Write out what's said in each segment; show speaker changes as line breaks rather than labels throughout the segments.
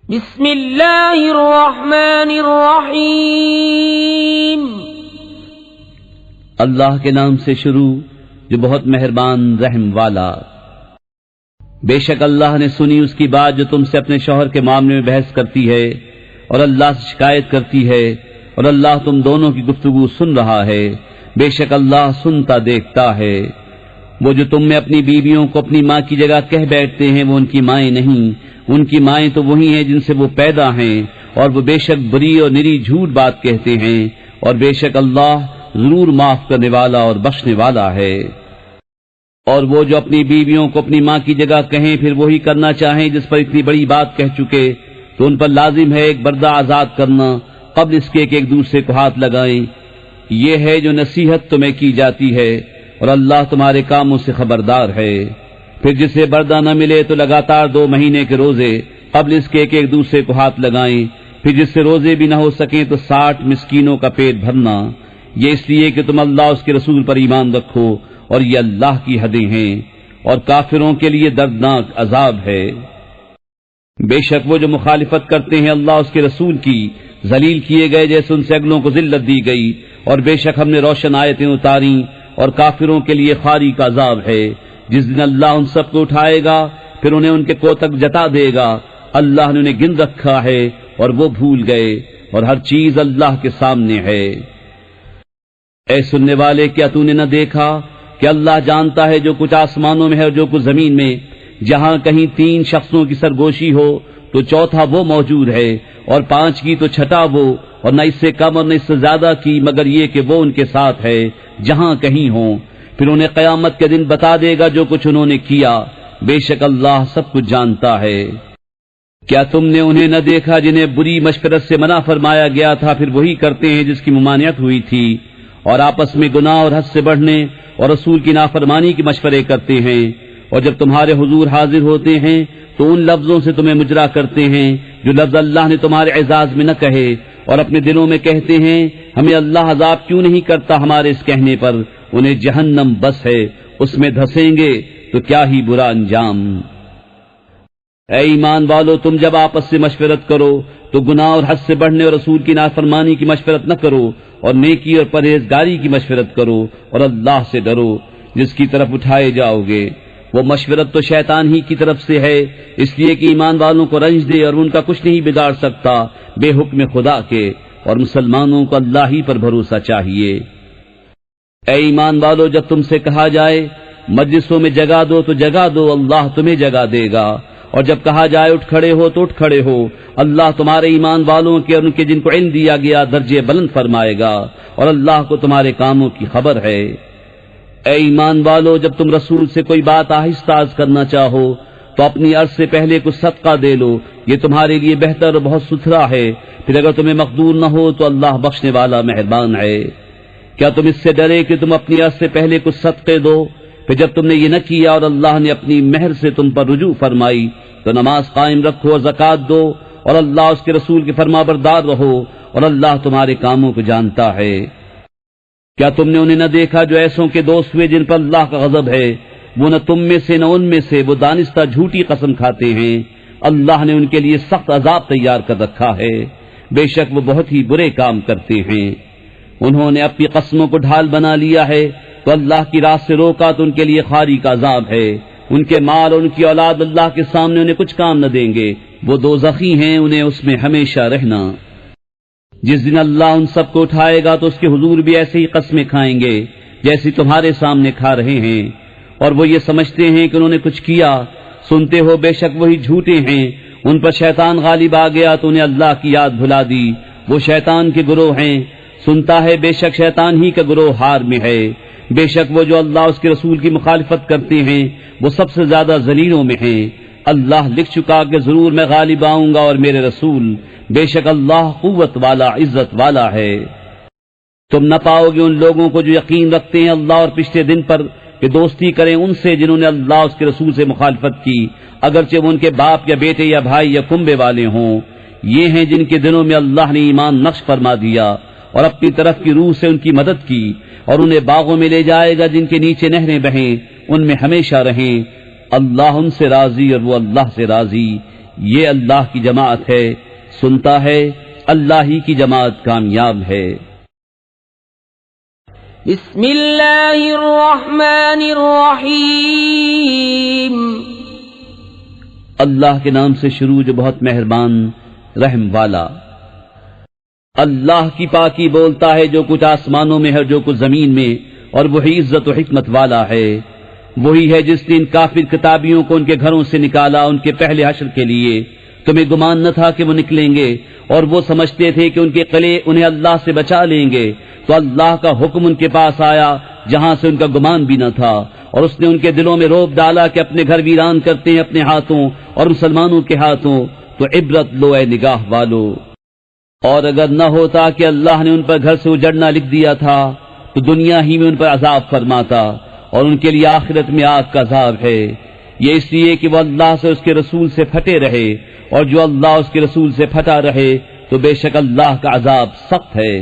بسم اللہ الرحمن الرحیم۔
اللہ کے نام سے شروع جو بہت مہربان رحم والا۔ بے شک اللہ نے سنی اس کی بات جو تم سے اپنے شوہر کے معاملے میں بحث کرتی ہے اور اللہ سے شکایت کرتی ہے، اور اللہ تم دونوں کی گفتگو سن رہا ہے۔ بے شک اللہ سنتا دیکھتا ہے۔ وہ جو تم میں اپنی بیویوں کو اپنی ماں کی جگہ کہہ بیٹھتے ہیں وہ ان کی مائیں نہیں، ان کی مائیں تو وہی ہیں جن سے وہ پیدا ہیں، اور وہ بے شک بری اور نری جھوٹ بات کہتے ہیں، اور بے شک اللہ ضرور معاف کرنے والا اور بخشنے والا ہے۔ اور وہ جو اپنی بیویوں کو اپنی ماں کی جگہ کہیں پھر وہی کرنا چاہیں جس پر اتنی بڑی بات کہہ چکے، تو ان پر لازم ہے ایک بردہ آزاد کرنا قبل اس کے کہ ایک دوسرے کو ہاتھ لگائیں۔ یہ ہے جو نصیحت تمہیں کی جاتی ہے، اور اللہ تمہارے کاموں سے خبردار ہے۔ پھر جسے بردہ نہ ملے تو لگاتار 2 مہینے کے روزے قبل اس کے کہ ایک دوسرے کو ہاتھ لگائیں۔ پھر جس سے روزے بھی نہ ہو سکیں تو 60 مسکینوں کا پیٹ بھرنا، یہ اس لیے کہ تم اللہ اس کے رسول پر ایمان رکھو، اور یہ اللہ کی حدیں ہیں، اور کافروں کے لیے دردناک عذاب ہے۔ بے شک وہ جو مخالفت کرتے ہیں اللہ اس کے رسول کی، ذلیل کیے گئے جیسے ان سے اگلوں کو ذلت دی گئی، اور بے شک ہم نے روشن آیتیں اتاری، اور کافروں کے لیے خاری کا عذاب ہے۔ جس دن اللہ ان سب کو اٹھائے گا پھر انہیں ان کے کوتک جتا دے گا۔ اللہ نے انہیں گن رکھا ہے اور وہ بھول گئے، اور ہر چیز اللہ کے سامنے ہے۔ اے سننے والے، کیا تو نے نہ دیکھا کہ اللہ جانتا ہے جو کچھ آسمانوں میں ہے اور جو کچھ زمین میں؟ جہاں کہیں 3 شخصوں کی سرگوشی ہو تو چوتھا وہ موجود ہے، اور 5 کی تو چھٹا وہ، اور نہ اس سے کم اور نہ اس سے زیادہ کی، مگر یہ کہ وہ ان کے ساتھ ہے جہاں کہیں ہوں۔ پھر انہیں قیامت کے دن بتا دے گا جو کچھ انہوں نے کیا۔ بے شک اللہ سب کچھ جانتا ہے۔ کیا تم نے انہیں نہ دیکھا جنہیں بری مشورت سے منع فرمایا گیا تھا پھر وہی کرتے ہیں جس کی ممانعت ہوئی تھی، اور آپس میں گناہ اور حد سے بڑھنے اور رسول کی نافرمانی کے مشورے کرتے ہیں، اور جب تمہارے حضور حاضر ہوتے ہیں تو ان لفظوں سے تمہیں مجرا کرتے ہیں جو لفظ اللہ نے تمہارے اعزاز میں نہ کہے، اور اپنے دلوں میں کہتے ہیں ہمیں اللہ عذاب کیوں نہیں کرتا ہمارے اس کہنے پر۔ انہیں جہنم بس ہے، اس میں دھسیں گے تو کیا ہی برا انجام۔ اے ایمان والو، تم جب آپس سے مشورت کرو تو گناہ اور حد سے بڑھنے اور رسول کی نافرمانی کی مشورت نہ کرو، اور نیکی اور پرہیزگاری کی مشورت کرو، اور اللہ سے ڈرو جس کی طرف اٹھائے جاؤ گے۔ وہ مشورت تو شیطان ہی کی طرف سے ہے، اس لیے کہ ایمان والوں کو رنج دے، اور ان کا کچھ نہیں بگاڑ سکتا بے حکم خدا کے، اور مسلمانوں کو اللہ ہی پر بھروسہ چاہیے۔ اے ایمان والو، جب تم سے کہا جائے مجلسوں میں جگہ دو تو جگہ دو، اللہ تمہیں جگہ دے گا، اور جب کہا جائے اٹھ کھڑے ہو تو اٹھ کھڑے ہو، اللہ تمہارے ایمان والوں کے اور ان کے جن کو علم دیا گیا درجے بلند فرمائے گا، اور اللہ کو تمہارے کاموں کی خبر ہے۔ اے ایمان والو، جب تم رسول سے کوئی بات آہستہ عرض کرنا چاہو تو اپنی عرض سے پہلے کچھ صدقہ دے لو، یہ تمہارے لیے بہتر اور بہت ستھرا ہے۔ پھر اگر تمہیں مقدور نہ ہو تو اللہ بخشنے والا مہربان ہے۔ کیا تم اس سے ڈرے کہ تم اپنی عرض سے پہلے کچھ صدقے دو؟ پھر جب تم نے یہ نہ کیا اور اللہ نے اپنی مہر سے تم پر رجوع فرمائی تو نماز قائم رکھو اور زکوٰۃ دو، اور اللہ اس کے رسول کے فرمانبردار رہو، اور اللہ تمہارے کاموں کو جانتا ہے۔ کیا تم نے انہیں نہ دیکھا جو ایسوں کے دوست ہوئے جن پر اللہ کا غضب ہے؟ وہ نہ تم میں سے نہ ان میں سے، وہ دانستہ جھوٹی قسم کھاتے ہیں۔ اللہ نے ان کے لیے سخت عذاب تیار کر رکھا ہے، بے شک وہ بہت ہی برے کام کرتے ہیں۔ انہوں نے اپنی قسموں کو ڈھال بنا لیا ہے تو اللہ کی راہ سے روکا تو ان کے لیے خاری کا عذاب ہے۔ ان کے مال اور ان کی اولاد اللہ کے سامنے انہیں کچھ کام نہ دیں گے، وہ دوزخی ہیں، انہیں اس میں ہمیشہ رہنا۔ جس دن اللہ ان سب کو اٹھائے گا تو اس کے حضور بھی ایسے ہی قسمیں کھائیں گے جیسی تمہارے سامنے کھا رہے ہیں، اور وہ یہ سمجھتے ہیں کہ انہوں نے کچھ کیا۔ سنتے ہو بے شک وہی جھوٹے ہیں، ان پر شیطان غالب آ گیا تو انہیں اللہ کی یاد بھلا دی، وہ شیطان کے گروہ ہیں۔ سنتا ہے بے شک شیطان ہی کا گروہ ہار میں ہے۔ بے شک وہ جو اللہ اس کے رسول کی مخالفت کرتے ہیں وہ سب سے زیادہ ذلیلوں میں ہیں۔ اللہ لکھ چکا کہ ضرور میں غالب آؤں گا اور میرے رسول، بے شک اللہ قوت والا عزت والا ہے۔ تم نہ پاؤ گے ان لوگوں کو جو یقین رکھتے ہیں اللہ اور پچھلے دن پر کہ دوستی کریں ان سے جنہوں نے اللہ اس کے رسول سے مخالفت کی، اگرچہ وہ ان کے باپ یا بیٹے یا بھائی یا کنبے والے ہوں۔ یہ ہیں جن کے دلوں میں اللہ نے ایمان نقش فرما دیا اور اپنی طرف کی روح سے ان کی مدد کی، اور انہیں باغوں میں لے جائے گا جن کے نیچے نہریں بہیں، ان میں ہمیشہ رہیں۔ اللہ ان سے راضی اور وہ اللہ سے راضی، یہ اللہ کی جماعت ہے، سنتا ہے، اللہ ہی کی جماعت کامیاب ہے۔
بسم اللہ الرحمن الرحیم۔
اللہ کے نام سے شروع جو بہت مہربان رحم والا۔ اللہ کی پاکی بولتا ہے جو کچھ آسمانوں میں ہے جو کچھ زمین میں، اور وہی عزت و حکمت والا ہے۔ وہی ہے جس نے ان کافر کتابیوں کو ان کے گھروں سے نکالا ان کے پہلے حشر کے لیے۔ تمہیں گمان نہ تھا کہ وہ نکلیں گے، اور وہ سمجھتے تھے کہ ان کے قلعے انہیں اللہ سے بچا لیں گے، تو اللہ کا حکم ان کے پاس آیا جہاں سے ان کا گمان بھی نہ تھا، اور اس نے ان کے دلوں میں روب ڈالا کہ اپنے گھر ویران کرتے ہیں اپنے ہاتھوں اور مسلمانوں کے ہاتھوں۔ تو عبرت لو اے نگاہ والو۔ اور اگر نہ ہوتا کہ اللہ نے ان پر گھر سے اجڑنا لکھ دیا تھا تو دنیا ہی میں ان پر عذاب فرماتا، اور ان کے لیے آخرت میں آگ کا عذاب ہے۔ یہ اس لیے کہ وہ اللہ سے اس کے رسول سے پھٹے رہے، اور جو اللہ اس کے رسول سے پھٹا رہے تو بے شک اللہ کا عذاب سخت ہے۔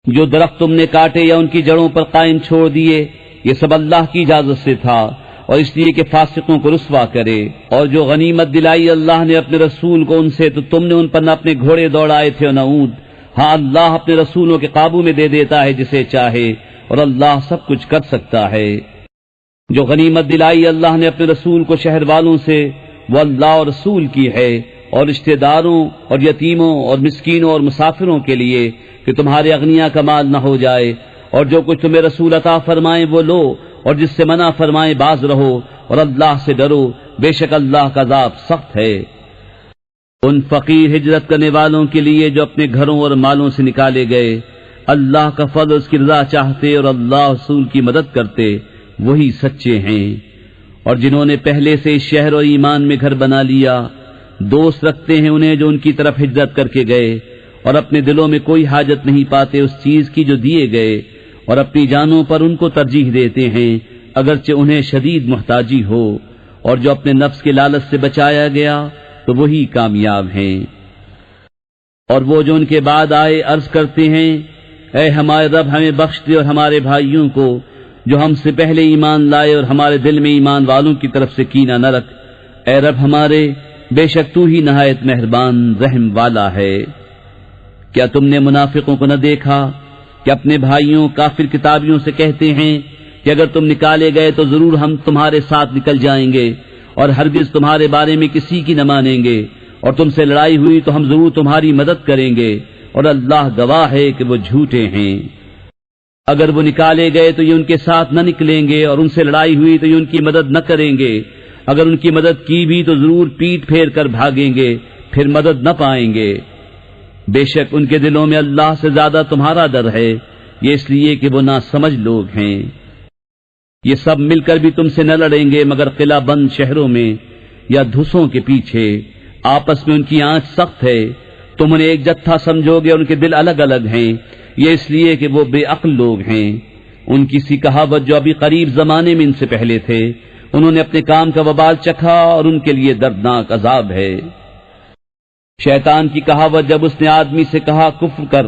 جو درخت تم نے کاٹے یا ان کی جڑوں پر قائم چھوڑ دیے، یہ سب اللہ کی اجازت سے تھا، اور اس لیے کہ فاسقوں کو رسوا کرے۔ اور جو غنیمت دلائی اللہ نے اپنے رسول کو ان سے، تو تم نے ان پر نہ اپنے گھوڑے دوڑائے تھے اور نہ اونٹ۔ ہاں اللہ اپنے رسولوں کے قابو میں دے دیتا ہے جسے چاہے، اور اللہ سب کچھ کر سکتا ہے۔ جو غنیمت دلائی اللہ نے اپنے رسول کو شہر والوں سے، وہ اللہ اور رسول کی ہے، اور رشتہ داروں اور یتیموں اور مسکینوں اور مسافروں کے لیے کہ تمہارے اغنیاء کا مال نہ ہو جائے، اور جو کچھ تمہیں رسول عطا فرمائیں وہ لو، اور جس سے منع فرمائیں باز رہو، اور اللہ سے ڈرو، بے شک اللہ کا عذاب سخت ہے۔ ان فقیر ہجرت کرنے والوں کے لیے جو اپنے گھروں اور مالوں سے نکالے گئے، اللہ کا فضل اس کی رضا چاہتے اور اللہ رسول کی مدد کرتے، وہی سچے ہیں۔ اور جنہوں نے پہلے سے اس شہر اور ایمان میں گھر بنا لیا، دوست رکھتے ہیں انہیں جو ان کی طرف ہجرت کر کے گئے، اور اپنے دلوں میں کوئی حاجت نہیں پاتے اس چیز کی جو دیے گئے، اور اپنی جانوں پر ان کو ترجیح دیتے ہیں اگرچہ انہیں شدید محتاجی ہو، اور جو اپنے نفس کے لالچ سے بچایا گیا تو وہی کامیاب ہیں۔ اور وہ جو ان کے بعد آئے عرض کرتے ہیں، اے ہمارے رب ہمیں بخش دے اور ہمارے بھائیوں کو جو ہم سے پہلے ایمان لائے، اور ہمارے دل میں ایمان والوں کی طرف سے کینہ نہ رکھ، اے رب ہمارے، بے شک تو ہی نہایت مہربان رحم والا ہے۔ کیا تم نے منافقوں کو نہ دیکھا کہ اپنے بھائیوں کافر کتابیوں سے کہتے ہیں کہ اگر تم نکالے گئے تو ضرور ہم تمہارے ساتھ نکل جائیں گے، اور ہرگز تمہارے بارے میں کسی کی نہ مانیں گے، اور تم سے لڑائی ہوئی تو ہم ضرور تمہاری مدد کریں گے، اور اللہ گواہ ہے کہ وہ جھوٹے ہیں۔ اگر وہ نکالے گئے تو یہ ان کے ساتھ نہ نکلیں گے، اور ان سے لڑائی ہوئی تو یہ ان کی مدد نہ کریں گے، اگر ان کی مدد کی بھی تو ضرور پیٹ پھیر کر بھاگیں گے، پھر مدد نہ پائیں گے۔ بے شک ان کے دلوں میں اللہ سے زیادہ تمہارا ڈر ہے، یہ اس لیے کہ وہ ناسمجھ لوگ ہیں۔ یہ سب مل کر بھی تم سے نہ لڑیں گے مگر قلعہ بند شہروں میں یا دھسوں کے پیچھے، آپس میں ان کی آنچ سخت ہے، تم انہیں ایک جتھا سمجھو گے اور ان کے دل الگ الگ ہیں، یہ اس لیے کہ وہ بے عقل لوگ ہیں۔ ان کی سی کہاوت جو ابھی قریب زمانے میں ان سے پہلے تھے، انہوں نے اپنے کام کا وبال چکھا اور ان کے لیے دردناک عذاب ہے۔ شیطان کی کہاوت جب اس نے آدمی سے کہا کفر کر،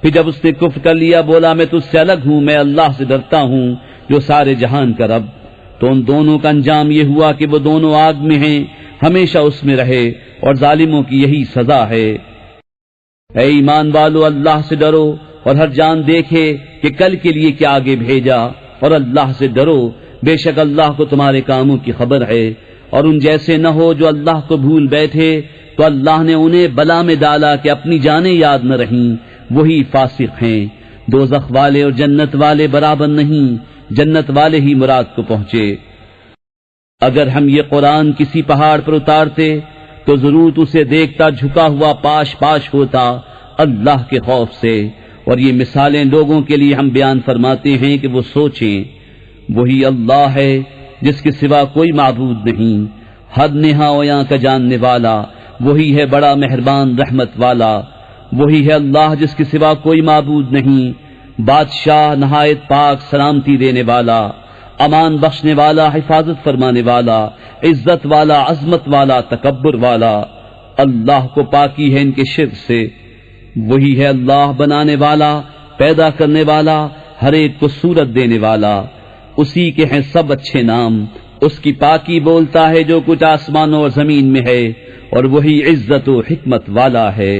پھر جب اس نے کفر کر لیا بولا میں تجھ سے الگ ہوں، میں اللہ سے ڈرتا ہوں جو سارے جہان کا رب، تو ان دونوں کا انجام یہ ہوا کہ وہ دونوں آگ میں ہیں، ہمیشہ اس میں رہے، اور ظالموں کی یہی سزا ہے۔ اے ایمان والو اللہ سے ڈرو، اور ہر جان دیکھے کہ کل کے لیے کیا آگے بھیجا، اور اللہ سے ڈرو، بے شک اللہ کو تمہارے کاموں کی خبر ہے۔ اور ان جیسے نہ ہو جو اللہ کو بھول بیٹھے تو اللہ نے انہیں بلا میں ڈالا کہ اپنی جانیں یاد نہ رہیں، وہی فاسق ہیں۔ دوزخ والے اور جنت والے برابر نہیں، جنت والے ہی مراد کو پہنچے۔ اگر ہم یہ قرآن کسی پہاڑ پر اتارتے تو ضرور اسے دیکھتا جھکا ہوا پاش پاش ہوتا اللہ کے خوف سے۔ اور یہ مثالیں لوگوں کے لیے ہم بیان فرماتے ہیں کہ وہ سوچیں۔ وہی اللہ ہے جس کے سوا کوئی معبود نہیں، حد نہایاں کا جاننے والا، وہی ہے بڑا مہربان رحمت والا۔ وہی ہے اللہ جس کے سوا کوئی معبود نہیں، بادشاہ نہایت پاک سلامتی دینے والا، امان بخشنے والا، حفاظت فرمانے والا، عزت والا، عظمت والا، تکبر والا۔ اللہ کو پاکی ہے ان کے شرک سے۔ وہی ہے اللہ بنانے والا، پیدا کرنے والا، ہر ایک کو صورت دینے والا۔ اسی کے ہیں سب اچھے نام، اس کی پاکی بولتا ہے جو کچھ آسمانوں اور زمین میں ہے، اور وہی عزت و حکمت والا ہے۔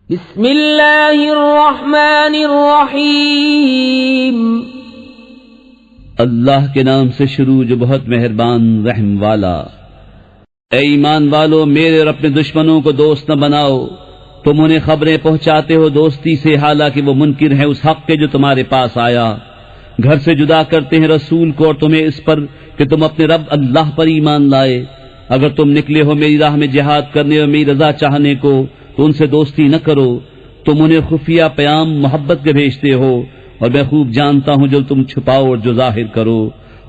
بسم اللہ الرحمن الرحیم۔
اللہ کے نام سے شروع جو بہت مہربان رحم والا۔ اے ایمان والو، میرے اور اپنے دشمنوں کو دوست نہ بناؤ۔ تم انہیں خبریں پہنچاتے ہو دوستی سے، حالانکہ وہ منکر ہیں اس حق کے جو تمہارے پاس آیا۔ گھر سے جدا کرتے ہیں رسول کو اور تمہیں اس پر کہ تم اپنے رب اللہ پر ایمان لائے۔ اگر تم نکلے ہو میری راہ میں جہاد کرنے اور میری رضا چاہنے کو تو ان سے دوستی نہ کرو۔ تم انہیں خفیہ پیام محبت کے بھیجتے ہو، اور میں خوب جانتا ہوں جو تم چھپاؤ اور جو ظاہر کرو،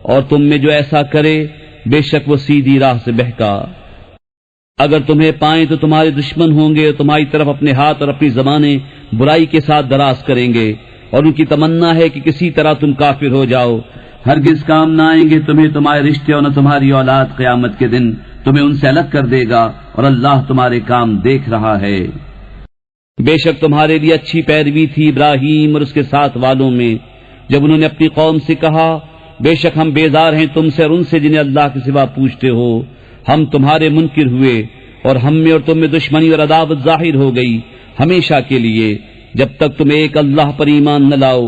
اور تم میں جو ایسا کرے بے شک وہ سیدھی راہ سے بہکا۔ اگر تمہیں پائیں تو تمہارے دشمن ہوں گے اور تمہاری طرف اپنے ہاتھ اور اپنی زبانیں برائی کے ساتھ دراز کریں گے، اور ان کی تمنا ہے کہ کسی طرح تم کافر ہو جاؤ۔ ہرگز کام نہ آئیں گے تمہیں تمہارے رشتے اور نہ تمہاری اولاد، قیامت کے دن تمہیں ان سے الگ کر دے گا، اور اللہ تمہارے کام دیکھ رہا ہے۔ بے شک تمہارے لیے اچھی پیروی تھی ابراہیم اور اس کے ساتھ والوں میں، جب انہوں نے اپنی قوم سے کہا بے شک ہم بیزار ہیں تم سے اور ان سے جنہیں اللہ کے سوا پوچھتے ہو۔ ہم تمہارے منکر ہوئے، اور ہم میں اور تم میں دشمنی اور عداوت ظاہر ہو گئی ہمیشہ کے لیے، جب تک تم ایک اللہ پر ایمان نہ لاؤ،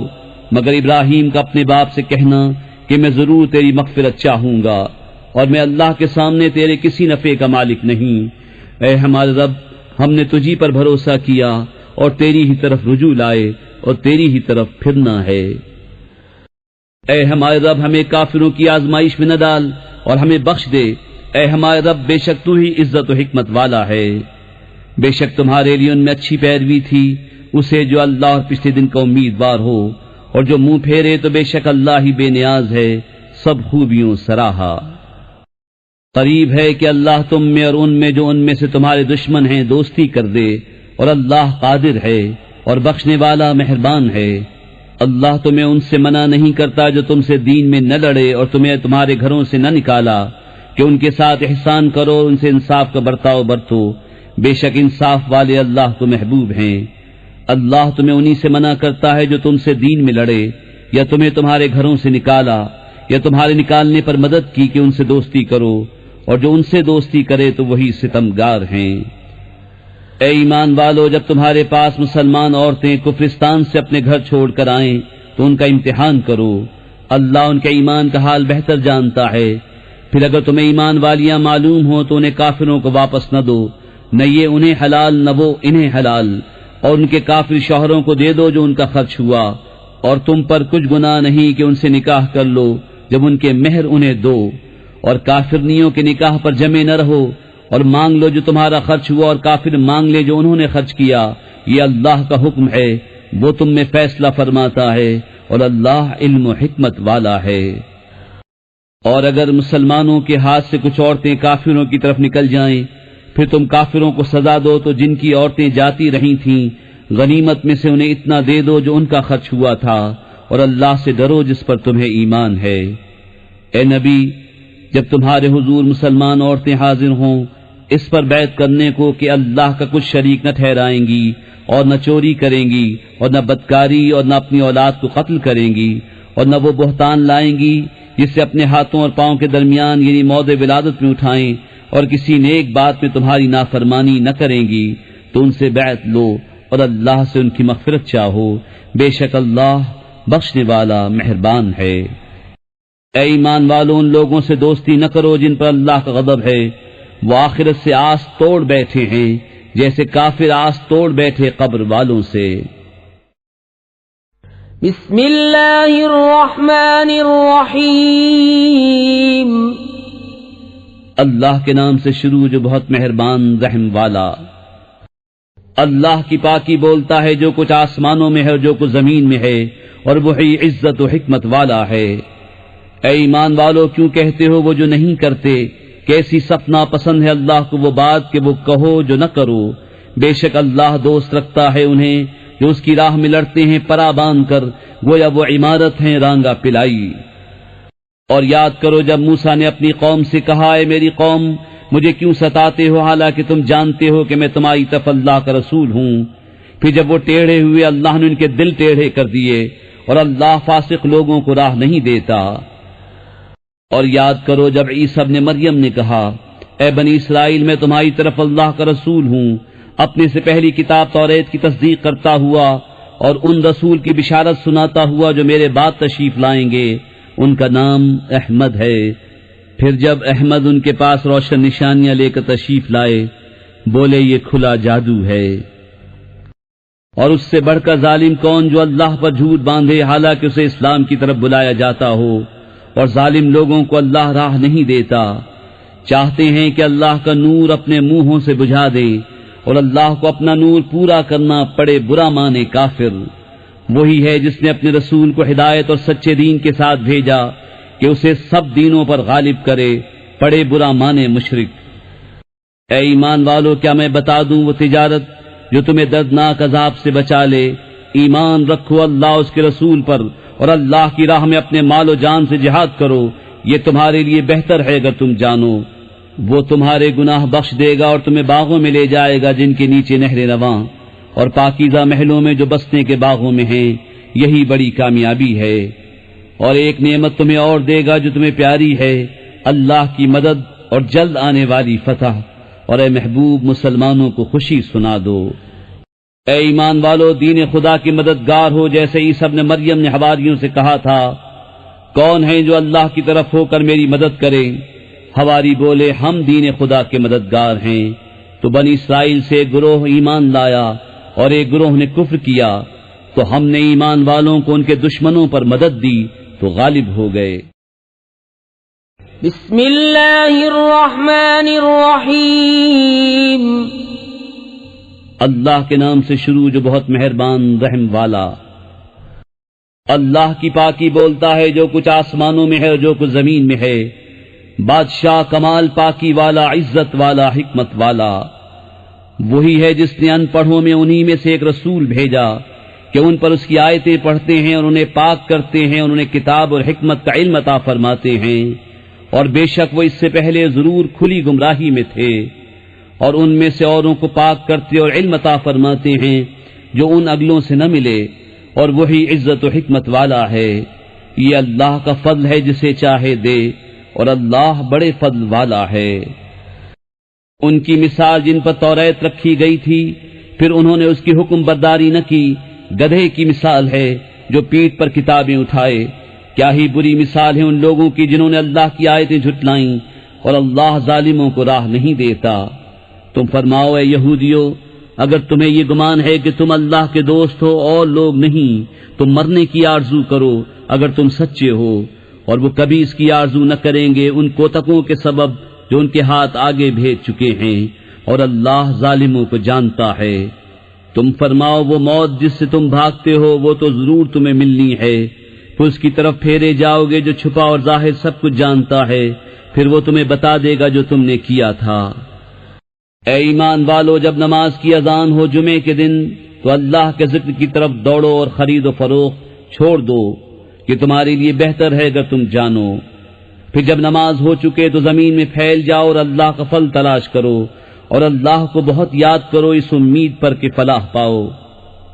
مگر ابراہیم کا اپنے باپ سے کہنا کہ میں ضرور تیری مغفرت چاہوں گا، اور میں اللہ کے سامنے تیرے کسی نفع کا مالک نہیں۔ اے ہمارے رب، ہم نے تجھی پر بھروسہ کیا اور تیری ہی طرف رجوع لائے اور تیری ہی طرف پھرنا ہے۔ اے ہمارے رب، ہمیں کافروں کی آزمائش میں نہ ڈال اور ہمیں بخش دے۔ اے ہمارے رب، بے شک تو ہی عزت و حکمت والا ہے۔ بے شک تمہارے لیے ان میں اچھی پیروی تھی اسے جو اللہ اور پچھلے دن کا امیدوار ہو، اور جو منہ پھیرے تو بے شک اللہ ہی بے نیاز ہے، سب خوبیوں سراہا۔ قریب ہے کہ اللہ تم میں اور ان میں جو ان میں سے تمہارے دشمن ہیں دوستی کر دے، اور اللہ قادر ہے اور بخشنے والا مہربان ہے۔ اللہ تمہیں ان سے منع نہیں کرتا جو تم سے دین میں نہ لڑے اور تمہیں تمہارے گھروں سے نہ نکالا، کہ ان کے ساتھ احسان کرو، ان سے انصاف کا برتاؤ برتو، بے شک انصاف والے اللہ کو محبوب ہیں۔ اللہ تمہیں انہی سے منع کرتا ہے جو تم سے دین میں لڑے، یا تمہیں تمہارے گھروں سے نکالا، یا تمہارے نکالنے پر مدد کی کہ ان سے دوستی کرو، اور جو ان سے دوستی کرے تو وہی ستمگار ہیں۔ اے ایمان والو، جب تمہارے پاس مسلمان عورتیں کفرستان سے اپنے گھر چھوڑ کر آئیں تو ان کا امتحان کرو، اللہ ان کے ایمان کا حال بہتر جانتا ہے۔ پھر اگر تمہیں ایمان والیاں معلوم ہو تو انہیں کافروں کو واپس نہ دو، نہ یہ انہیں حلال نہ وہ انہیں حلال، اور ان کے کافر شوہروں کو دے دو جو ان کا خرچ ہوا، اور تم پر کچھ گناہ نہیں کہ ان سے نکاح کر لو جب ان کے مہر انہیں دو، اور کافرنیوں کے نکاح پر جمے نہ رہو، اور مانگ لو جو تمہارا خرچ ہوا، اور کافر مانگ لے جو انہوں نے خرچ کیا۔ یہ اللہ کا حکم ہے، وہ تم میں فیصلہ فرماتا ہے، اور اللہ علم و حکمت والا ہے۔ اور اگر مسلمانوں کے ہاتھ سے کچھ عورتیں کافروں کی طرف نکل جائیں، پھر تم کافروں کو سزا دو تو جن کی عورتیں جاتی رہی تھیں غنیمت میں سے انہیں اتنا دے دو جو ان کا خرچ ہوا تھا، اور اللہ سے ڈرو جس پر تمہیں ایمان ہے۔ اے نبی، جب تمہارے حضور مسلمان عورتیں حاضر ہوں اس پر بیعت کرنے کو کہ اللہ کا کچھ شریک نہ ٹھہرائیں گی، اور نہ چوری کریں گی، اور نہ بدکاری، اور نہ اپنی اولاد کو قتل کریں گی، اور نہ وہ بہتان لائیں گی جسے اپنے ہاتھوں اور پاؤں کے درمیان یعنی موضع ولادت میں اٹھائیں، اور کسی نیک بات میں تمہاری نافرمانی نہ کریں گی، تو ان سے بیعت لو اور اللہ سے ان کی مغفرت چاہو، بے شک اللہ بخشنے والا مہربان ہے۔ اے ایمان والو، ان لوگوں سے دوستی نہ کرو جن پر اللہ کا غضب ہے، وہ آخرت سے آس توڑ بیٹھے ہیں جیسے کافر آس توڑ بیٹھے قبر والوں سے۔
بسم اللہ الرحمن الرحیم۔
اللہ کے نام سے شروع جو بہت مہربان رحم والا۔ اللہ کی پاکی بولتا ہے جو کچھ آسمانوں میں ہے اور جو کچھ زمین میں ہے، اور وہی عزت و حکمت والا ہے۔ اے ایمان والو، کیوں کہتے ہو وہ جو نہیں کرتے؟ کیسی سخت ناپسند ہے اللہ کو وہ بات کہ وہ کہو جو نہ کرو۔ بے شک اللہ دوست رکھتا ہے انہیں جو اس کی راہ میں لڑتے ہیں پرا باندھ کر، گویا وہ عمارت ہیں رانگا پلائی۔ اور یاد کرو جب موسیٰ نے اپنی قوم سے کہا، اے میری قوم، مجھے کیوں ستاتے ہو حالانکہ تم جانتے ہو کہ میں تمہاری طرف اللہ کا رسول ہوں۔ پھر جب وہ ٹیڑھے ہوئے اللہ نے ان کے دل ٹیڑھے کر دیے، اور اللہ فاسق لوگوں کو راہ نہیں دیتا۔ اور یاد کرو جب عیسیٰ ابن مریم نے کہا، اے بنی اسرائیل، میں تمہاری طرف اللہ کا رسول ہوں، اپنے سے پہلی کتاب توریت کی تصدیق کرتا ہوا اور ان رسول کی بشارت سناتا ہوا جو میرے بعد تشریف لائیں گے، ان کا نام احمد ہے۔ پھر جب احمد ان کے پاس روشن نشانیاں لے کر تشریف لائے، بولے یہ کھلا جادو ہے۔ اور اس سے بڑھ کر ظالم کون جو اللہ پر جھوٹ باندھے حالانکہ اسے اسلام کی طرف بلایا جاتا ہو، اور ظالم لوگوں کو اللہ راہ نہیں دیتا۔ چاہتے ہیں کہ اللہ کا نور اپنے منہوں سے بجھا دے، اور اللہ کو اپنا نور پورا کرنا پڑے برا مانے کافر۔ وہی ہے جس نے اپنے رسول کو ہدایت اور سچے دین کے ساتھ بھیجا کہ اسے سب دینوں پر غالب کرے، پڑے برا مانے مشرک۔ اے ایمان والو، کیا میں بتا دوں وہ تجارت جو تمہیں دردناک عذاب سے بچا لے؟ ایمان رکھو اللہ اس کے رسول پر، اور اللہ کی راہ میں اپنے مال و جان سے جہاد کرو، یہ تمہارے لیے بہتر ہے اگر تم جانو۔ وہ تمہارے گناہ بخش دے گا اور تمہیں باغوں میں لے جائے گا جن کے نیچے نہریں رواں، اور پاکیزہ محلوں میں جو بسنے کے باغوں میں ہیں، یہی بڑی کامیابی ہے۔ اور ایک نعمت تمہیں اور دے گا جو تمہیں پیاری ہے، اللہ کی مدد اور جلد آنے والی فتح۔ اور اے محبوب، مسلمانوں کو خوشی سنا دو۔ اے ایمان والو، دین خدا کی مددگار ہو، جیسے عیسیٰ ابن مریم نے حواریوں سے کہا تھا، کون ہیں جو اللہ کی طرف ہو کر میری مدد کرے؟ حواری بولے، ہم دین خدا کے مددگار ہیں۔ تو بنی اسرائیل سے ایک گروہ ایمان لایا اور ایک گروہ نے کفر کیا، تو ہم نے ایمان والوں کو ان کے دشمنوں پر مدد دی تو غالب ہو گئے۔
بسم اللہ الرحمن الرحیم۔
اللہ کے نام سے شروع جو بہت مہربان رحم والا۔ اللہ کی پاکی بولتا ہے جو کچھ آسمانوں میں ہے اور جو کچھ زمین میں ہے۔ بادشاہ کمال پاکی والا، عزت والا، حکمت والا۔ وہی ہے جس نے ان پڑھوں میں انہی میں سے ایک رسول بھیجا کہ ان پر اس کی آیتیں پڑھتے ہیں اور انہیں پاک کرتے ہیں اور انہیں کتاب اور حکمت کا علم عطا فرماتے ہیں، اور بے شک وہ اس سے پہلے ضرور کھلی گمراہی میں تھے، اور ان میں سے اوروں کو پاک کرتے اور علم عطا فرماتے ہیں جو ان اگلوں سے نہ ملے، اور وہی عزت و حکمت والا ہے۔ یہ اللہ کا فضل ہے جسے چاہے دے، اور اللہ بڑے فضل والا ہے۔ ان کی مثال جن پر توریت رکھی گئی تھی پھر انہوں نے اس کی حکم برداری نہ کی، گدھے کی مثال ہے جو پیٹھ پر کتابیں اٹھائے۔ کیا ہی بری مثال ہے ان لوگوں کی جنہوں نے اللہ کی آیتیں جھٹلائیں، اور اللہ ظالموں کو راہ نہیں دیتا۔ تم فرماؤ اے یہودیو، اگر تمہیں یہ گمان ہے کہ تم اللہ کے دوست ہو اور لوگ نہیں، تم مرنے کی آرزو کرو اگر تم سچے ہو، اور وہ کبھی اس کی آرزو نہ کریں گے ان کوتکوں کے سبب جو ان کے ہاتھ آگے بھیج چکے ہیں، اور اللہ ظالموں کو جانتا ہے۔ تم فرماؤ وہ موت جس سے تم بھاگتے ہو وہ تو ضرور تمہیں ملنی ہے، پھر اس کی طرف پھیرے جاؤ گے جو چھپا اور ظاہر سب کچھ جانتا ہے، پھر وہ تمہیں بتا دے گا جو تم نے کیا تھا۔ اے ایمان والو، جب نماز کی اذان ہو جمعے کے دن تو اللہ کے ذکر کی طرف دوڑو اور خرید و فروخت چھوڑ دو، کہ تمہارے لیے بہتر ہے اگر تم جانو۔ پھر جب نماز ہو چکے تو زمین میں پھیل جاؤ اور اللہ کا فضل تلاش کرو، اور اللہ کو بہت یاد کرو اس امید پر کہ فلاح پاؤ۔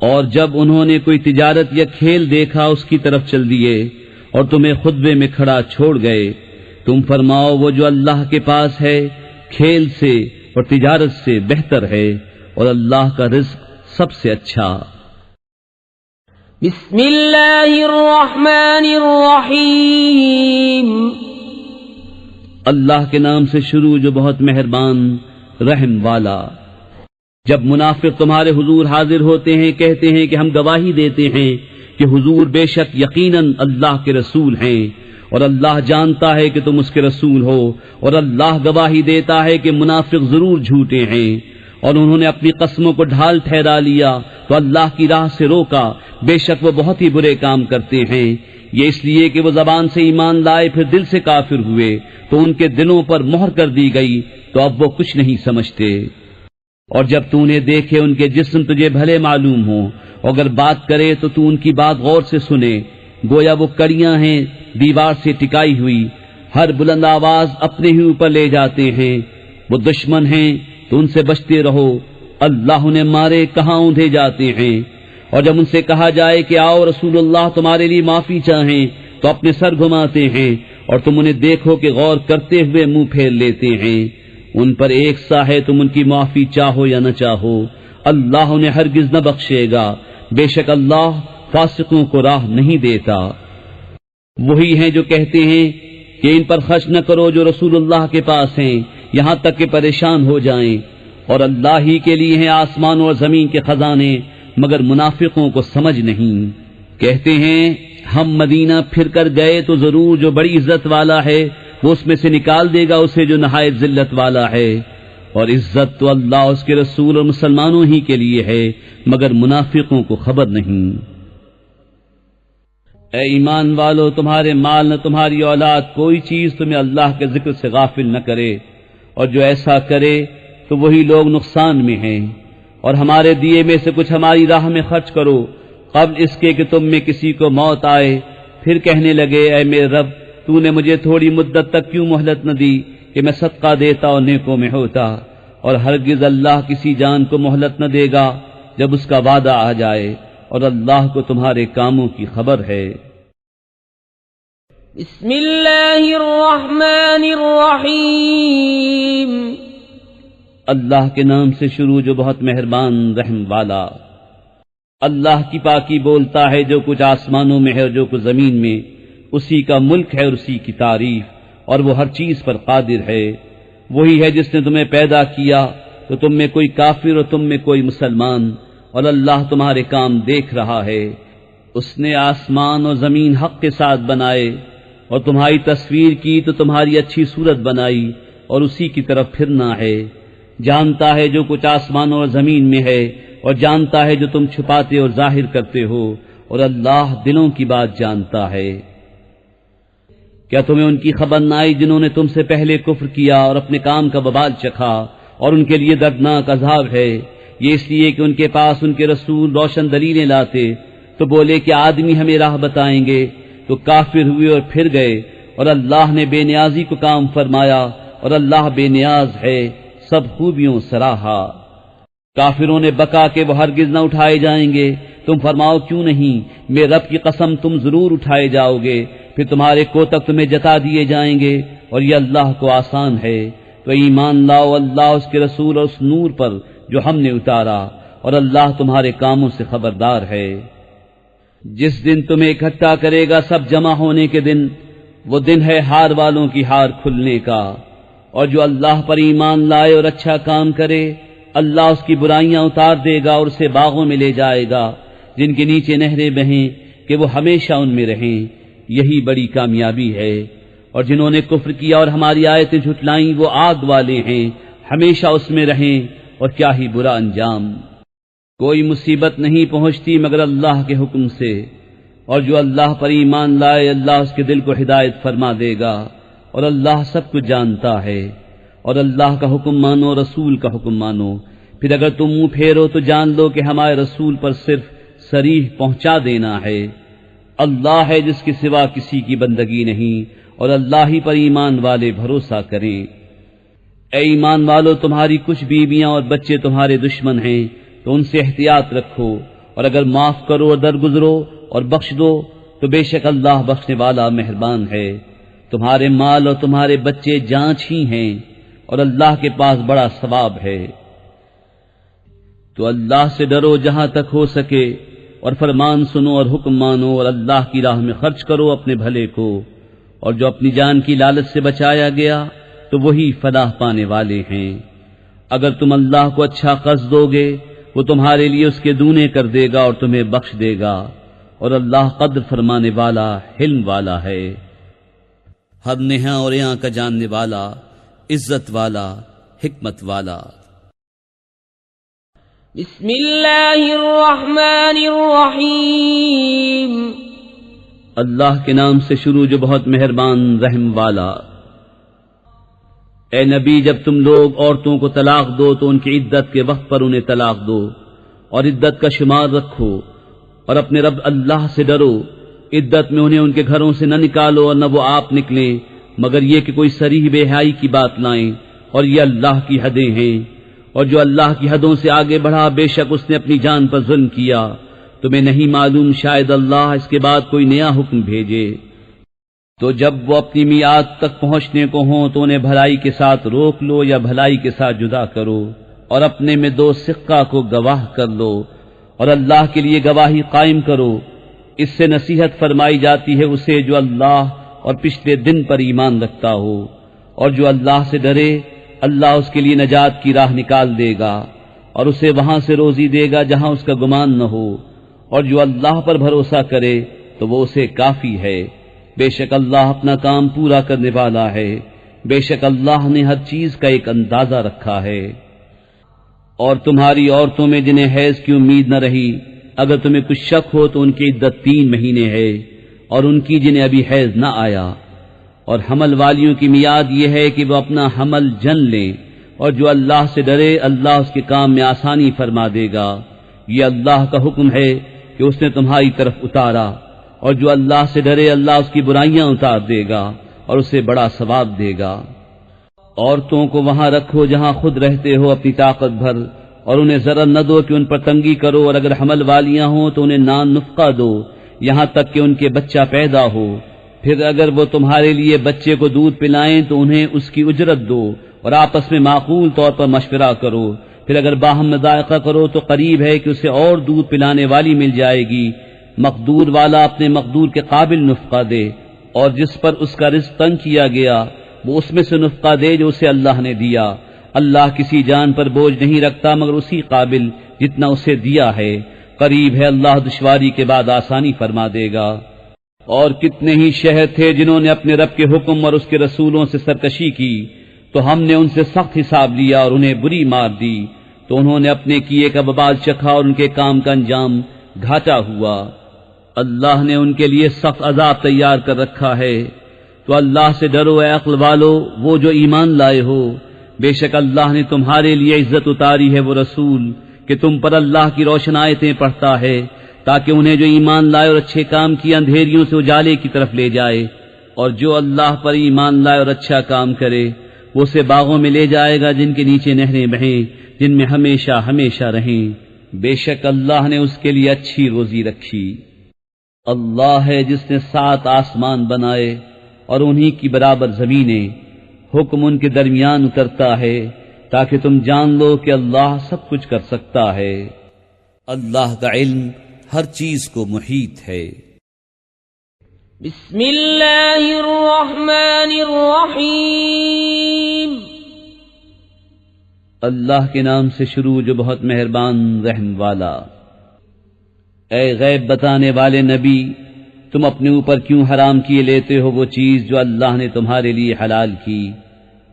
اور جب انہوں نے کوئی تجارت یا کھیل دیکھا اس کی طرف چل دیے اور تمہیں خطبے میں کھڑا چھوڑ گئے۔ تم فرماؤ وہ جو اللہ کے پاس ہے کھیل سے اور تجارت سے بہتر ہے، اور اللہ کا رزق سب سے اچھا۔
بسم اللہ الرحمن الرحیم۔
اللہ کے نام سے شروع جو بہت مہربان رحم والا۔ جب منافق تمہارے حضور حاضر ہوتے ہیں کہتے ہیں کہ ہم گواہی دیتے ہیں کہ حضور بے شک یقیناً اللہ کے رسول ہیں، اور اللہ جانتا ہے کہ تم اس کے رسول ہو، اور اللہ گواہی دیتا ہے کہ منافق ضرور جھوٹے ہیں، اور انہوں نے اپنی قسموں کو ڈھال ٹھہرا لیا تو اللہ کی راہ سے روکا، بے شک وہ بہت ہی برے کام کرتے ہیں۔ یہ اس لیے کہ وہ زبان سے ایمان لائے پھر دل سے کافر ہوئے تو ان کے دلوں پر مہر کر دی گئی، تو اب وہ کچھ نہیں سمجھتے۔ اور جب تو نے دیکھے ان کے جسم تجھے بھلے معلوم ہوں، اگر بات کرے تو تو ان کی بات غور سے سنے، گویا وہ کڑیاں ہیں دیوار سے ٹکائی ہوئی، ہر بلند آواز اپنے ہی اوپر لے جاتے ہیں۔ وہ دشمن ہیں تو ان سے بچتے رہو، اللہ انہیں مارے کہاں اوندھے جاتے ہیں۔ اور جب ان سے کہا جائے کہ آؤ رسول اللہ تمہارے لیے معافی چاہیں تو اپنے سر گھماتے ہیں، اور تم انہیں دیکھو کہ غور کرتے ہوئے منہ پھیر لیتے ہیں۔ ان پر ایک سا ہے، تم ان کی معافی چاہو یا نہ چاہو، اللہ انہیں ہرگز نہ بخشے گا، بے شک اللہ فاسقوں کو راہ نہیں دیتا۔ وہی ہیں جو کہتے ہیں کہ ان پر خرچ نہ کرو جو رسول اللہ کے پاس ہیں، یہاں تک کہ پریشان ہو جائیں، اور اللہ ہی کے لیے ہیں آسمان اور زمین کے خزانے، مگر منافقوں کو سمجھ نہیں۔ کہتے ہیں ہم مدینہ پھر کر گئے تو ضرور جو بڑی عزت والا ہے وہ اس میں سے نکال دے گا اسے جو نہایت ذلت والا ہے، اور عزت تو اللہ اس کے رسول اور مسلمانوں ہی کے لیے ہے، مگر منافقوں کو خبر نہیں۔ اے ایمان والو، تمہارے مال نہ تمہاری اولاد کوئی چیز تمہیں اللہ کے ذکر سے غافل نہ کرے، اور جو ایسا کرے تو وہی لوگ نقصان میں ہیں۔ اور ہمارے دیے میں سے کچھ ہماری راہ میں خرچ کرو، قبل اس کے کہ تم میں کسی کو موت آئے، پھر کہنے لگے اے میرے رب، تو نے مجھے تھوڑی مدت تک کیوں مہلت نہ دی کہ میں صدقہ دیتا اور نیکوں میں ہوتا؟ اور ہرگز اللہ کسی جان کو مہلت نہ دے گا جب اس کا وعدہ آ جائے، اور اللہ کو تمہارے کاموں کی خبر ہے۔
بسم اللہ الرحمن الرحیم۔
اللہ کے نام سے شروع جو بہت مہربان رحم والا۔ اللہ کی پاکی بولتا ہے جو کچھ آسمانوں میں ہے اور جو کچھ زمین میں، اسی کا ملک ہے اور اسی کی تعریف، اور وہ ہر چیز پر قادر ہے۔ وہی ہے جس نے تمہیں پیدا کیا تو تم میں کوئی کافر اور تم میں کوئی مسلمان، اور اللہ تمہارے کام دیکھ رہا ہے۔ اس نے آسمان اور زمین حق کے ساتھ بنائے، اور تمہاری تصویر کی تو تمہاری اچھی صورت بنائی، اور اسی کی طرف پھرنا ہے۔ جانتا ہے جو کچھ آسمانوں اور زمین میں ہے، اور جانتا ہے جو تم چھپاتے اور ظاہر کرتے ہو، اور اللہ دلوں کی بات جانتا ہے۔ کیا تمہیں ان کی خبر نہ آئی جنہوں نے تم سے پہلے کفر کیا اور اپنے کام کا وبال چکھا، اور ان کے لیے دردناک عذاب ہے؟ یہ اس لیے کہ ان کے پاس ان کے رسول روشن دلیلیں لاتے تو بولے کہ آدمی ہمیں راہ بتائیں گے، تو کافر ہوئے اور پھر گئے، اور اللہ نے بے نیازی کو کام فرمایا، اور اللہ بے نیاز ہے، سب خوبیوں سراہا۔ کافروں نے بکا کہ وہ ہرگز نہ اٹھائے جائیں گے۔ تم فرماؤ کیوں نہیں، میرے رب کی قسم تم ضرور اٹھائے جاؤ گے، پھر تمہارے کوتک تمہیں جتا دیے جائیں گے، اور یہ اللہ کو آسان ہے۔ تو ایمان لاؤ اللہ اس کے رسول اور اس نور پر جو ہم نے اتارا، اور اللہ تمہارے کاموں سے خبردار ہے۔ جس دن تمہیں اکٹھا کرے گا سب جمع ہونے کے دن، وہ دن ہے ہار والوں کی ہار کھلنے کا۔ اور جو اللہ پر ایمان لائے اور اچھا کام کرے، اللہ اس کی برائیاں اتار دے گا اور اسے باغوں میں لے جائے گا جن کے نیچے نہریں بہیں، کہ وہ ہمیشہ ان میں رہیں۔ یہی بڑی کامیابی ہے۔ اور جنہوں نے کفر کیا اور ہماری آیتیں جھٹلائیں، وہ آگ والے ہیں، ہمیشہ اس میں رہیں، اور کیا ہی برا انجام۔ کوئی مصیبت نہیں پہنچتی مگر اللہ کے حکم سے، اور جو اللہ پر ایمان لائے اللہ اس کے دل کو ہدایت فرما دے گا، اور اللہ سب کچھ جانتا ہے۔ اور اللہ کا حکم مانو، رسول کا حکم مانو۔ پھر اگر تم منہ پھیرو تو جان لو کہ ہمارے رسول پر صرف صریح پہنچا دینا ہے۔ اللہ ہے جس کے سوا کسی کی بندگی نہیں، اور اللہ ہی پر ایمان والے بھروسہ کریں۔ اے ایمان والو، تمہاری کچھ بیویاں اور بچے تمہارے دشمن ہیں تو ان سے احتیاط رکھو، اور اگر معاف کرو اور درگزرو اور بخش دو تو بے شک اللہ بخشنے والا مہربان ہے۔ تمہارے مال اور تمہارے بچے جانچ ہی ہیں، اور اللہ کے پاس بڑا ثواب ہے۔ تو اللہ سے ڈرو جہاں تک ہو سکے، اور فرمان سنو اور حکم مانو، اور اللہ کی راہ میں خرچ کرو اپنے بھلے کو۔ اور جو اپنی جان کی لالچ سے بچایا گیا تو وہی فلاح پانے والے ہیں۔ اگر تم اللہ کو اچھا قرض دو گے، وہ تمہارے لیے اس کے دونے کر دے گا اور تمہیں بخش دے گا، اور اللہ قدر فرمانے والا حلم والا ہے، حد نہاں اور یہاں کا جاننے والا، عزت والا، حکمت والا۔
بسم اللہ الرحمن الرحیم۔
اللہ کے نام سے شروع جو بہت مہربان رحم والا۔ اے نبی، جب تم لوگ عورتوں کو طلاق دو تو ان کی عدت کے وقت پر انہیں طلاق دو، اور عدت کا شمار رکھو، اور اپنے رب اللہ سے ڈرو۔ عدت میں انہیں ان کے گھروں سے نہ نکالو اور نہ وہ آپ نکلیں، مگر یہ کہ کوئی صریح بے حیائی کی بات لائیں، اور یہ اللہ کی حدیں ہیں۔ اور جو اللہ کی حدوں سے آگے بڑھا، بے شک اس نے اپنی جان پر ظلم کیا۔ تمہیں نہیں معلوم شاید اللہ اس کے بعد کوئی نیا حکم بھیجے۔ تو جب وہ اپنی میعاد تک پہنچنے کو ہوں تو انہیں بھلائی کے ساتھ روک لو یا بھلائی کے ساتھ جدا کرو، اور اپنے میں 2 سکہ کو گواہ کر لو، اور اللہ کے لیے گواہی قائم کرو۔ اس سے نصیحت فرمائی جاتی ہے اسے جو اللہ اور پچھلے دن پر ایمان رکھتا ہو، اور جو اللہ سے ڈرے اللہ اس کے لیے نجات کی راہ نکال دے گا، اور اسے وہاں سے روزی دے گا جہاں اس کا گمان نہ ہو، اور جو اللہ پر بھروسہ کرے تو وہ اسے کافی ہے۔ بے شک اللہ اپنا کام پورا کرنے والا ہے، بے شک اللہ نے ہر چیز کا ایک اندازہ رکھا ہے۔ اور تمہاری عورتوں میں جنہیں حیض کی امید نہ رہی، اگر تمہیں کچھ شک ہو تو ان کی عدت 3 مہینے ہے، اور ان کی جنہیں ابھی حیض نہ آیا۔ اور حمل والیوں کی میعاد یہ ہے کہ وہ اپنا حمل جن لیں، اور جو اللہ سے ڈرے اللہ اس کے کام میں آسانی فرما دے گا۔ یہ اللہ کا حکم ہے کہ اس نے تمہاری طرف اتارا، اور جو اللہ سے ڈرے اللہ اس کی برائیاں اتار دے گا اور اسے بڑا ثواب دے گا۔ عورتوں کو وہاں رکھو جہاں خود رہتے ہو اپنی طاقت بھر، اور انہیں ضرر نہ دو کہ ان پر تنگی کرو، اور اگر حمل والیاں ہوں تو انہیں نان نفقہ دو یہاں تک کہ ان کے بچہ پیدا ہو۔ پھر اگر وہ تمہارے لیے بچے کو دودھ پلائیں تو انہیں اس کی اجرت دو، اور آپس میں معقول طور پر مشورہ کرو۔ پھر اگر باہم مذائقہ کرو تو قریب ہے کہ اسے اور دودھ پلانے والی مل جائے گی۔ مقدور والا اپنے مقدور کے قابل نفقہ دے، اور جس پر اس کا رزق تنگ کیا گیا وہ اس میں سے نفقہ دے جو اسے اللہ نے دیا۔ اللہ کسی جان پر بوجھ نہیں رکھتا مگر اسی قابل جتنا اسے دیا ہے۔ قریب ہے اللہ دشواری کے بعد آسانی فرما دے گا۔ اور کتنے ہی شہر تھے جنہوں نے اپنے رب کے حکم اور اس کے رسولوں سے سرکشی کی، تو ہم نے ان سے سخت حساب لیا اور انہیں بری مار دی، تو انہوں نے اپنے کیے کا وبال چکھا اور ان کے کام کا انجام گھاٹا ہوا۔ اللہ نے ان کے لیے سخت عذاب تیار کر رکھا ہے، تو اللہ سے ڈرو اے عقل والو، وہ جو ایمان لائے ہو۔ بے شک اللہ نے تمہارے لیے عزت اتاری ہے وہ رسول کہ تم پر اللہ کی روشن آیتیں پڑھتا ہے، تاکہ انہیں جو ایمان لائے اور اچھے کام کیے اندھیریوں سے اجالے کی طرف لے جائے، اور جو اللہ پر ایمان لائے اور اچھا کام کرے وہ اسے باغوں میں لے جائے گا جن کے نیچے نہریں بہیں، جن میں ہمیشہ ہمیشہ رہیں۔ بے شک اللہ نے اس کے لیے اچھی روزی رکھی۔ اللہ ہے جس نے 7 آسمان بنائے اور انہی کی برابر زمینیں، حکم ان کے درمیان اترتا ہے تاکہ تم جان لو کہ اللہ سب کچھ کر سکتا ہے۔ اللہ کا علم ہر چیز کو محیط ہے۔
بسم اللہ الرحمن الرحیم۔
اللہ کے نام سے شروع جو بہت مہربان رحم والا۔ اے غیب بتانے والے نبی، تم اپنے اوپر کیوں حرام کیے لیتے ہو وہ چیز جو اللہ نے تمہارے لیے حلال کی؟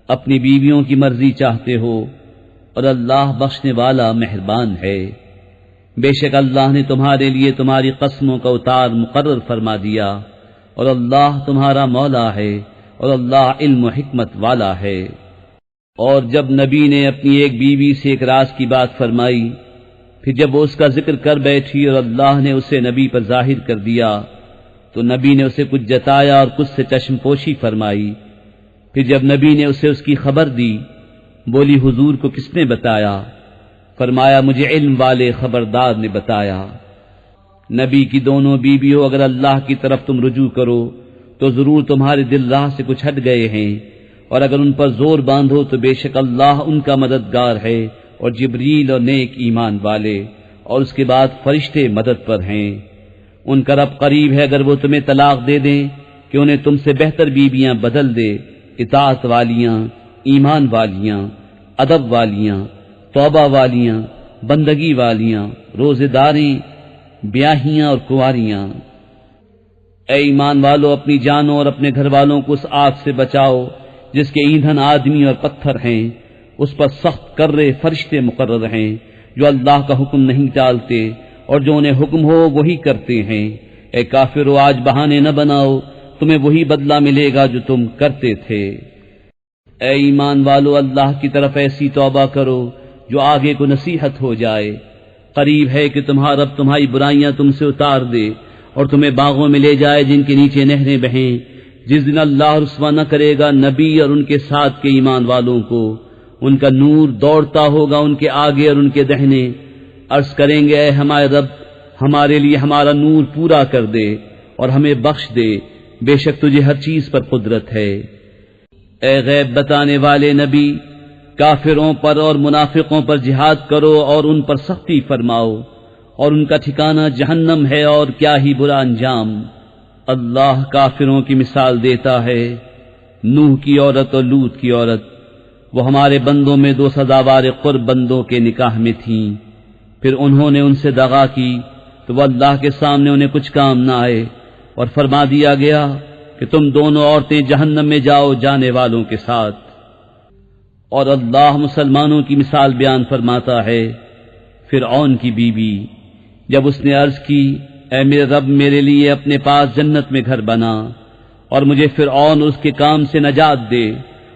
اپنی بیویوں کی مرضی چاہتے ہو، اور اللہ بخشنے والا مہربان ہے۔ بے شک اللہ نے تمہارے لیے تمہاری قسموں کا اتار مقرر فرما دیا، اور اللہ تمہارا مولا ہے، اور اللہ علم و حکمت والا ہے۔ اور جب نبی نے اپنی ایک بیوی سے ایک راز کی بات فرمائی، پھر جب وہ اس کا ذکر کر بیٹھی اور اللہ نے اسے نبی پر ظاہر کر دیا، تو نبی نے اسے کچھ جتایا اور کچھ سے چشم پوشی فرمائی۔ پھر جب نبی نے اسے اس کی خبر دی، بولی حضور کو کس نے بتایا؟ فرمایا مجھے علم والے خبردار نے بتایا۔ نبی کی دونوں بیویوں اگر اللہ کی طرف تم رجوع کرو تو ضرور تمہارے دل راہ سے کچھ ہٹ گئے ہیں، اور اگر ان پر زور باندھو تو بے شک اللہ ان کا مددگار ہے، اور جبریل اور نیک ایمان والے، اور اس کے بعد فرشتے مدد پر ہیں۔ ان کا رب قریب ہے اگر وہ تمہیں طلاق دے دیں کہ انہیں تم سے بہتر بیویاں بدل دے، اطاعت والیاں، ایمان والیاں، ادب والیاں، توبہ والیاں، بندگی والیاں، روزے داریں، بیاہیاں اور کنواریاں۔ اے ایمان والو، اپنی جانوں اور اپنے گھر والوں کو اس آگ سے بچاؤ جس کے ایندھن آدمی اور پتھر ہیں، اس پر سخت کرے فرشتے مقرر ہیں جو اللہ کا حکم نہیں ٹالتے، اور جو انہیں حکم ہو وہی کرتے ہیں۔ اے کافرو، آج بہانے نہ بناؤ، تمہیں وہی بدلہ ملے گا جو تم کرتے تھے۔ اے ایمان والو، اللہ کی طرف ایسی توبہ کرو جو آگے کو نصیحت ہو جائے۔ قریب ہے کہ تمہارا رب تمہاری برائیاں تم سے اتار دے اور تمہیں باغوں میں لے جائے جن کے نیچے نہریں بہیں، جس دن اللہ رسوا نہ کرے گا نبی اور ان کے ساتھ کے ایمان والوں کو۔ ان کا نور دوڑتا ہوگا ان کے آگے اور ان کے دہنے، عرض کریں گے اے ہمارے رب، ہمارے لیے ہمارا نور پورا کر دے اور ہمیں بخش دے، بے شک تجھے ہر چیز پر قدرت ہے۔ اے غیب بتانے والے نبی، کافروں پر اور منافقوں پر جہاد کرو اور ان پر سختی فرماؤ، اور ان کا ٹھکانہ جہنم ہے اور کیا ہی برا انجام۔ اللہ کافروں کی مثال دیتا ہے، نوح کی عورت اور لوط کی عورت، وہ ہمارے بندوں میں دو سزاوار قرب بندوں کے نکاح میں تھیں، پھر انہوں نے ان سے دغا کی تو وہ اللہ کے سامنے انہیں کچھ کام نہ آئے، اور فرما دیا گیا کہ تم دونوں عورتیں جہنم میں جاؤ جانے والوں کے ساتھ۔ اور اللہ مسلمانوں کی مثال بیان فرماتا ہے، فرعون کی بیوی، جب اس نے عرض کی اے میرے رب میرے لیے اپنے پاس جنت میں گھر بنا اور مجھے فرعون اور اس کے کام سے نجات دے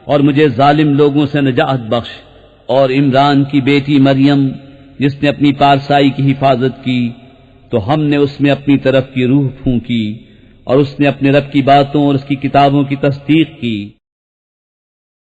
اور مجھے ظالم لوگوں سے نجات بخش، اور عمران کی بیٹی مریم جس نے اپنی پارسائی کی حفاظت کی تو ہم نے اس میں اپنی طرف کی روح پھونکی اور اس نے اپنے رب کی باتوں اور اس کی کتابوں کی تصدیق کی۔